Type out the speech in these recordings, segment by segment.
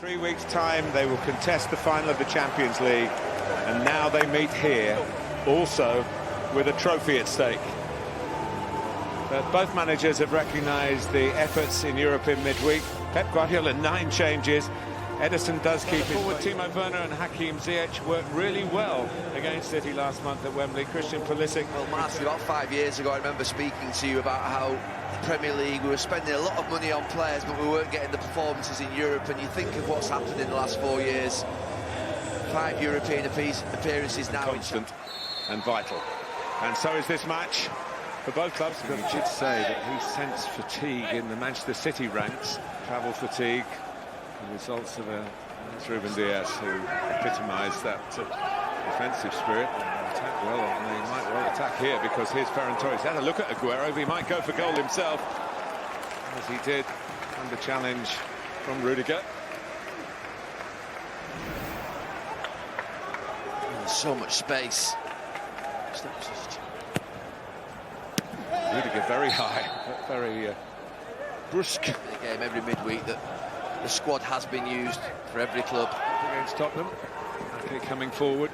3 weeks' time, they will contest the final of the Champions League, and now they meet here, also with a trophy at stake. But both managers have recognised the efforts in Europe in midweek. Pep Guardiola, 9 changes. Ederson does keep his forward. Timo Werner and Hakim Ziyech worked really well against City last month at Wembley. Christian Pulisic. Well, Martin, about 5 years ago, I remember speaking to you about how the Premier League, we were spending a lot of money on players, but we weren't getting the performances in Europe. And you think of what's happened in the last 4 years. 5 European appearances now. Constant and vital. And so is this match for both clubs. You should say that he sensed fatigue in the Manchester City ranks. Travel fatigue. The results of Ruben Diaz, who epitomised that defensive spirit. Attack well, and he might well attack here because here's Ferran Torres. Had a look at Aguero. He might go for goal himself, as he did under challenge from Rudiger. There's so much space. Rudiger very high, but very brusque. The game every midweek that the squad has been used for every club. Against Tottenham. Okay, coming forward.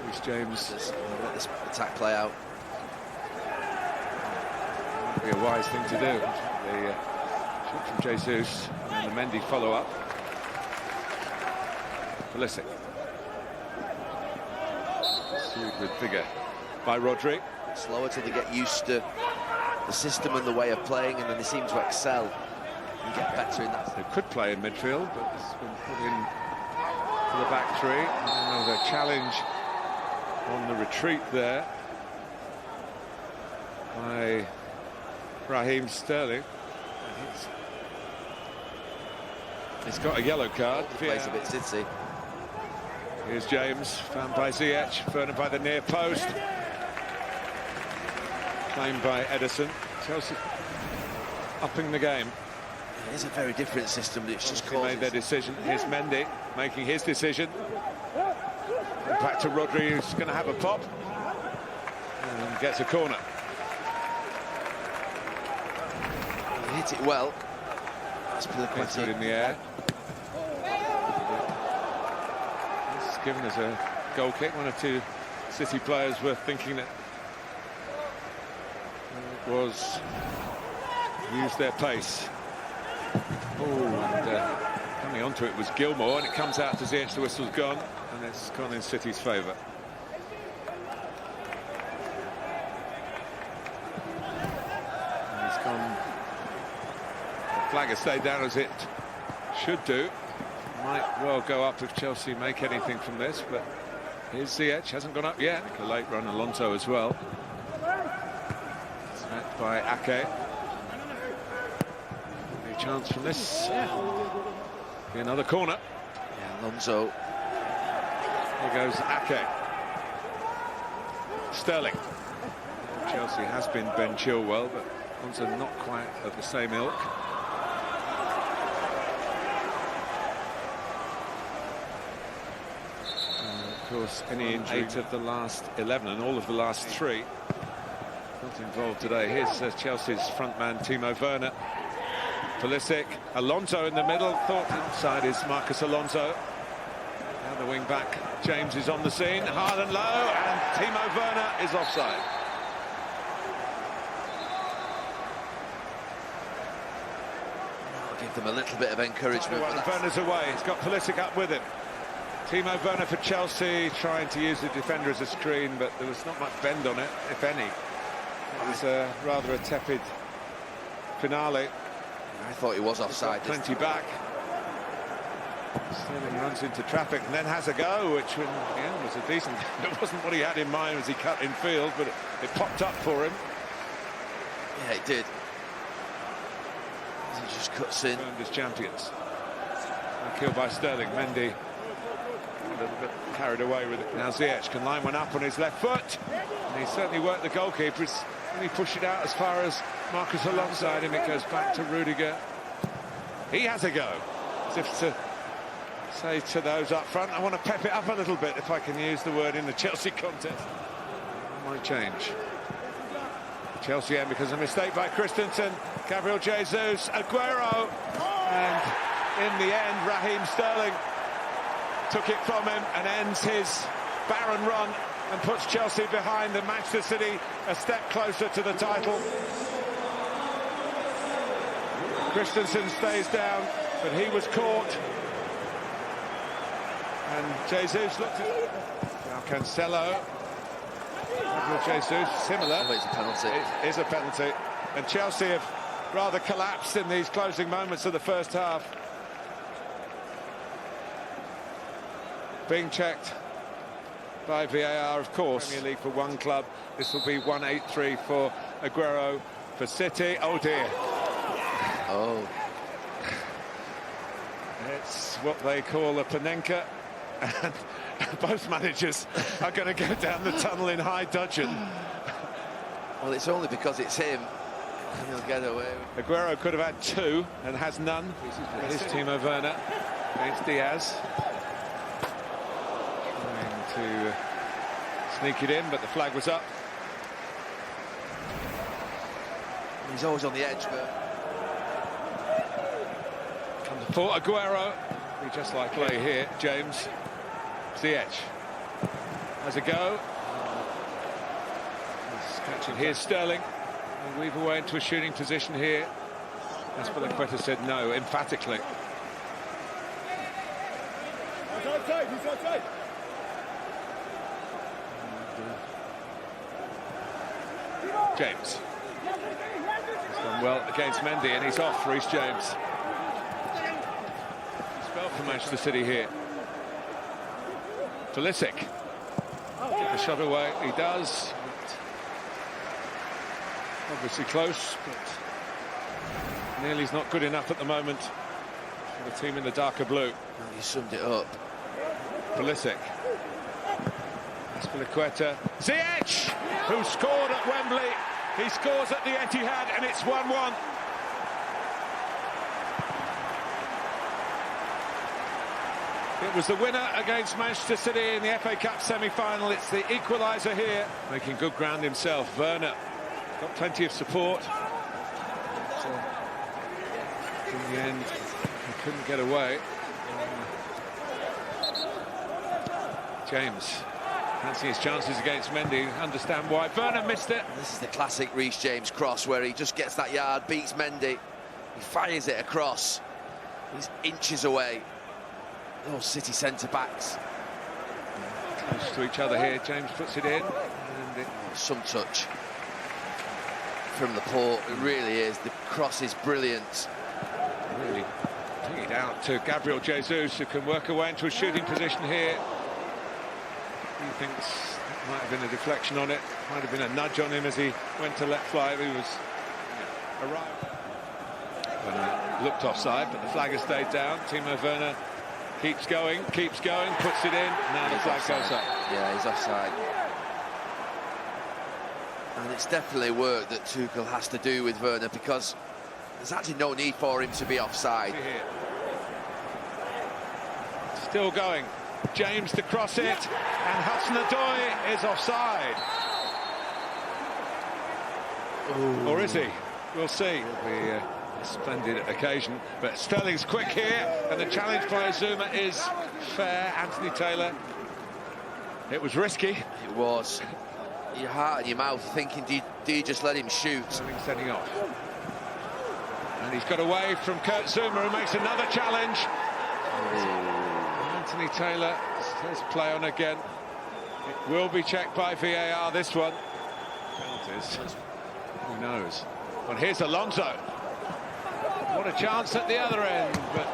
Reece James. Let this attack play out. Might be a wise thing to do. The shot from Jesus and the Mendy follow-up. Pulisic. Pursued with vigour by Rodri. Slower till they get used to the system and the way of playing, and then they seem to excel and get better in that. They could play in midfield, but it's been put in for the back three. And there's a challenge on the retreat there by Raheem Sterling. He's got a yellow card. He plays a bit ditzy. Here's James, found by Ziyech, Werner by the near post. Claimed by Ederson. Chelsea upping the game. It is a very different system, but it's just made their decision. Here's Mendy making his decision. And back to Rodri, who's going to have a pop. And gets a corner. He hit it well. That's Hits it in the air. This is given as a goal kick. 1 or 2 City players were thinking that was use their pace. Oh, and coming onto it was Gilmour, and it comes out to Ziyech. The whistle's gone, and it's gone in City's favour. He's gone. The flag has stayed down as it should do. Might well go up if Chelsea make anything from this, but here's Ziyech, hasn't gone up yet. A late run, Alonso as well. Met by Ake. Any chance from this? Yeah. Be another corner. Yeah, Alonso. Here goes Ake. Sterling. Chelsea has been Ben Chilwell, but Alonso not quite of the same ilk. And of course, any injury. 8 of the last 11 and all of the last 3. Not involved today. Here's Chelsea's frontman Timo Werner. Pulisic, Alonso in the middle. Thought inside is Marcus Alonso. Now the wing back James is on the scene. Hard and low, and Timo Werner is offside. I'll give them a little bit of encouragement. Werner's away. He's got Pulisic up with him. Timo Werner for Chelsea, trying to use the defender as a screen, but there was not much bend on it, if any. It was rather a tepid finale. I thought he was offside. Plenty back. Sterling runs into traffic and then has a go, which in the end was a decent. It wasn't what he had in mind as he cut in field, but it popped up for him. Yeah, it did. He just cuts in. Earned as champions. Killed by Sterling. Mendy a little bit carried away with it. Now Ziyech can line one up on his left foot. And he certainly worked the goalkeeper. He pushed it out as far as Marcus alongside him. It goes back to Rudiger. He has a go. As if to say to those up front, I want to pep it up a little bit, if I can use the word in the Chelsea contest. That might change. Chelsea end because of a mistake by Christensen. Gabriel Jesus, Aguero. in the end. Raheem Sterling took it from him and ends his barren run and puts Chelsea behind and Manchester City a step closer to the title. Christensen stays down, but he was caught. And Jesus looked at... Now Cancelo. Jesus, similar. Oh, it's a penalty. It is a penalty. And Chelsea have rather collapsed in these closing moments of the first half. Being checked by VAR, of course. Premier League for one club. This will be 1-8-3 for Aguero for City. Oh dear. Oh. It's what they call a Panenka. And both managers are going to go down the tunnel in high dudgeon. Well, it's only because it's him. He'll get away. Aguero could have had two and has none. His Timo Werner against Diaz. Trying to sneak it in, but the flag was up. He's always on the edge, but... Comes for Aguero. He just like play here, James. Ziyech has a go. He's catching. Here's Sterling. He'll weave away into a shooting position here. Aspilicueta said no, emphatically. He's outside. James. He's done well against Mendy and he's off. Reece James. Spell for Manchester City here. Pulisic. Get the shot away. He does. Obviously close, but nearly's not good enough at the moment for the team in the darker blue. Well, you summed it up. Pulisic. Aspilicueta. Ziyech, who scored at Wembley. He scores at the Etihad and it's 1-1. It was the winner against Manchester City in the FA Cup semi-final. It's the equaliser here. Making good ground himself. Werner got plenty of support. But, in the end, he couldn't get away. James fancying his chances against Mendy. Understand why. Werner missed it. This is the classic Reece James cross where he just gets that yard, beats Mendy. He fires it across. He's inches away. Those City centre-backs. Close to each other here. James puts it in. And some touch from the port. It really is. The cross is brilliant. Really ping it out to Gabriel Jesus, who can work away into a shooting position here. He thinks it might have been a deflection on it. Might have been a nudge on him as he went to let fly. He was arrived. Looked offside, but the flag has stayed down. Timo Werner keeps going, puts it in. Now the flag goes up. Yeah, he's offside. And it's definitely work that Tuchel has to do with Werner because there's actually no need for him to be offside. Still going. James to cross it, and Hudson-Odoi is offside. Ooh. Or is he? We'll see. It'll be a splendid occasion, but Sterling's quick here, and the challenge by Zuma is fair. Anthony Taylor. It was risky. It was. Your heart and your mouth thinking, do you just let him shoot? Sterling setting off. And he's got away from Kurt Zuma, who makes another challenge. Anthony Taylor says play on again. It will be checked by VAR, this one. Penalties. Who knows? Well, here's Alonso. What a chance at the other end, but,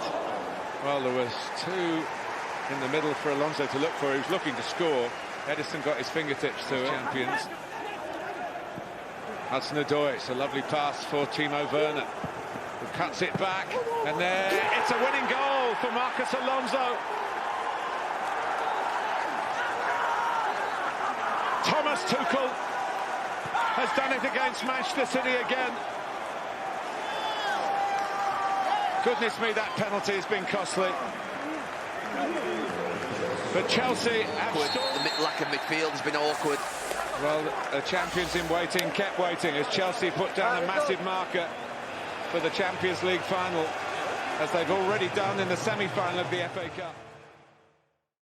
well, there was two in the middle for Alonso to look for. He was looking to score. Edison got his fingertips to it. Champions. Hudson-Odoi, it's a lovely pass for Timo Werner, who cuts it back, and there, it's a winning goal for Marcus Alonso. Thomas Tuchel has done it against Manchester City again. Goodness me, that penalty has been costly. But Chelsea have the lack of midfield has been awkward. Well, the champions in waiting kept waiting as Chelsea put down a massive marker for the Champions League final. as they've already done in the semi-final of the FA Cup.